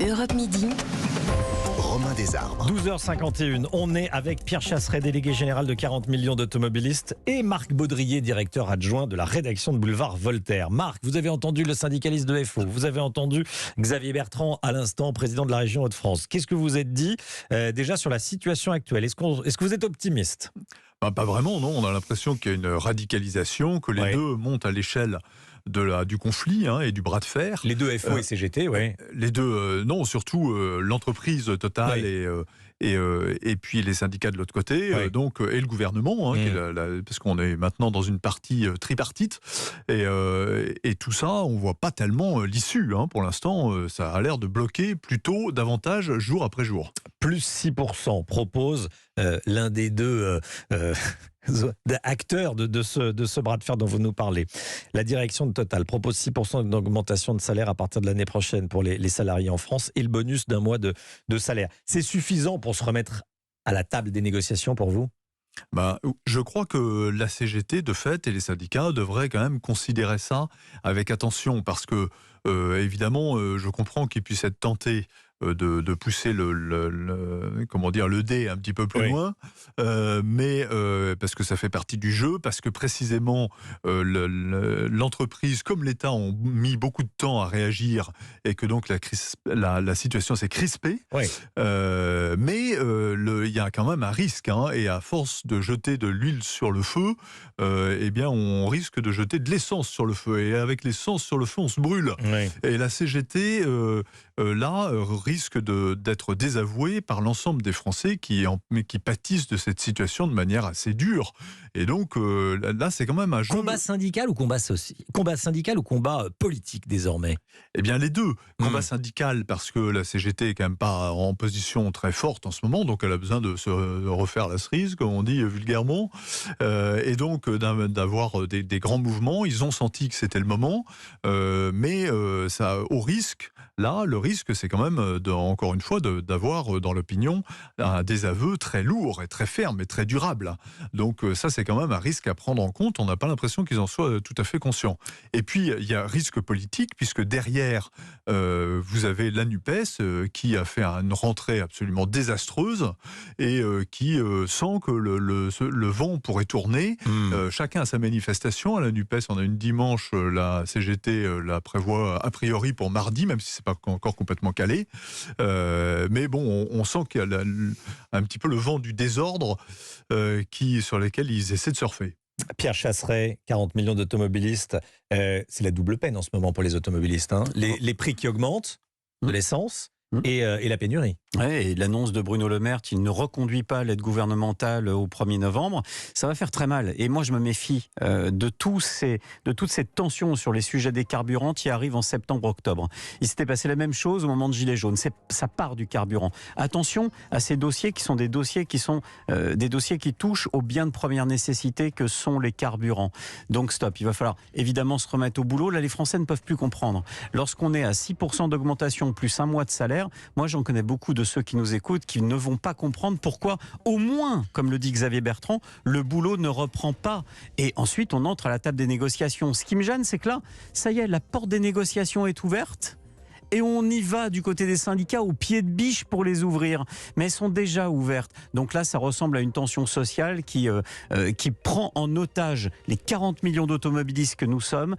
Europe Midi. Romain Desarbres. 12h51, on est avec Pierre Chasseret, délégué général de 40 millions d'automobilistes, et Marc Baudrier, directeur adjoint de la rédaction de Boulevard Voltaire. Marc, vous avez entendu le syndicaliste de FO, vous avez entendu Xavier Bertrand à l'instant, président de la région Hauts-de-France. Qu'est-ce que vous êtes dit déjà sur la situation actuelle? Est-ce que vous êtes optimiste? Pas vraiment, non. On a l'impression qu'il y a une radicalisation, que les deux montent à l'échelle du conflit et du bras de fer. Les deux FO et CGT, oui. Les deux, non, surtout l'entreprise Total et puis les syndicats de l'autre côté, et le gouvernement, parce qu'on est maintenant dans une partie tripartite, et tout ça, on voit pas tellement l'issue. Pour l'instant, ça a l'air de bloquer plutôt davantage jour après jour. Plus 6% propose l'un des deux acteurs de ce bras de fer dont vous nous parlez. La direction de Total propose 6% d'augmentation de salaire à partir de l'année prochaine pour les salariés en France et le bonus d'un mois de salaire. C'est suffisant pour se remettre à la table des négociations pour vous ? Je crois que la CGT, de fait, et les syndicats devraient quand même considérer ça avec attention, parce que, évidemment, je comprends qu'ils puissent être tentés de pousser le dé un petit peu plus loin, mais parce que ça fait partie du jeu, parce que précisément l'entreprise comme l'État ont mis beaucoup de temps à réagir et que donc la situation s'est crispée. Mais il y a quand même un risque, et à force de jeter de l'huile sur le feu, on risque de jeter de l'essence sur le feu, et avec l'essence sur le feu on se brûle. Et la CGT risque d'être désavouée par l'ensemble des Français qui pâtissent de cette situation de manière assez dure. Et donc là, c'est quand même un jeu. Combat syndical ou combat social ? Combat syndical ou combat politique désormais ? Eh bien les deux. Combat syndical parce que la CGT est quand même pas en position très forte en ce moment, donc elle a besoin de se refaire la cerise, comme on dit vulgairement, et donc d'avoir des grands mouvements. Ils ont senti que c'était le moment, mais ça au risque. Là, le risque, c'est quand même, encore une fois, d'avoir dans l'opinion un désaveu très lourd et très ferme et très durable. Donc ça, c'est quand même un risque à prendre en compte. On n'a pas l'impression qu'ils en soient tout à fait conscients. Et puis, il y a un risque politique, puisque derrière, vous avez la NUPES qui a fait une rentrée absolument désastreuse et qui sent que le vent pourrait tourner. Chacun a sa manifestation. À la NUPES, on a une dimanche, la CGT la prévoit a priori pour mardi, même si c'est pas encore complètement calé. Mais bon, on sent qu'il y a un petit peu le vent du désordre sur lesquels ils essaient de surfer. Pierre Chasseret, 40 millions d'automobilistes, c'est la double peine en ce moment pour les automobilistes. Les prix qui augmentent de l'essence et la pénurie. Et l'annonce de Bruno Le Maire qu'il ne reconduit pas l'aide gouvernementale au 1er novembre, ça va faire très mal. Et moi, je me méfie de toute cette tension sur les sujets des carburants qui arrivent en septembre-octobre. Il s'était passé la même chose au moment de Gilets jaunes. Ça part du carburant. Attention à ces dossiers qui sont des dossiers qui touchent aux biens de première nécessité que sont les carburants. Donc stop, il va falloir évidemment se remettre au boulot. Là, les Français ne peuvent plus comprendre. Lorsqu'on est à 6% d'augmentation plus un mois de salaire, moi j'en connais beaucoup de ceux qui nous écoutent qui ne vont pas comprendre pourquoi, au moins, comme le dit Xavier Bertrand, le boulot ne reprend pas. Et ensuite, on entre à la table des négociations. Ce qui me gêne, c'est que là, ça y est, la porte des négociations est ouverte. Et on y va du côté des syndicats au pied de biche pour les ouvrir. Mais elles sont déjà ouvertes. Donc là, ça ressemble à une tension sociale qui prend en otage les 40 millions d'automobilistes que nous sommes.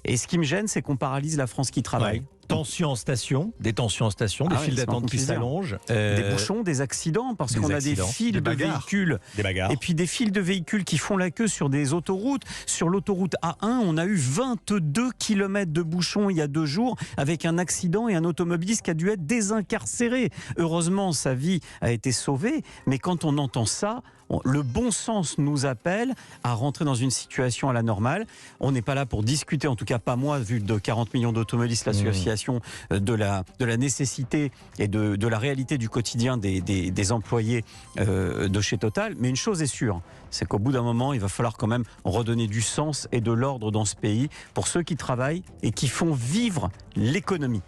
Et ce qui me gêne, c'est qu'on paralyse la France qui travaille. Tensions en station, des tensions en station, des files d'attente qui s'allongent. Des bouchons, des accidents, parce qu'on a des files de véhicules. Des bagarres. Et puis des files de véhicules qui font la queue sur des autoroutes. Sur l'autoroute A1, on a eu 22 km de bouchons il y a 2 jours, avec un accident et un automobiliste qui a dû être désincarcéré. Heureusement, sa vie a été sauvée, mais quand on entend ça, le bon sens nous appelle à rentrer dans une situation à la normale. On n'est pas là pour discuter, en tout cas pas moi, vu de 40 millions d'automobilistes, l'association de la nécessité et de la réalité du quotidien des employés de chez Total. Mais une chose est sûre, c'est qu'au bout d'un moment, il va falloir quand même redonner du sens et de l'ordre dans ce pays pour ceux qui travaillent et qui font vivre l'économie.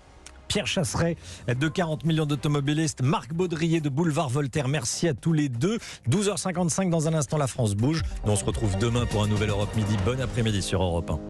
Pierre Chasseret de 40 millions d'automobilistes, Marc Baudrier de Boulevard Voltaire. Merci à tous les deux. 12h55 dans un instant, la France bouge. Nous on se retrouve demain pour un nouvel Europe Midi. Bon après-midi sur Europe 1.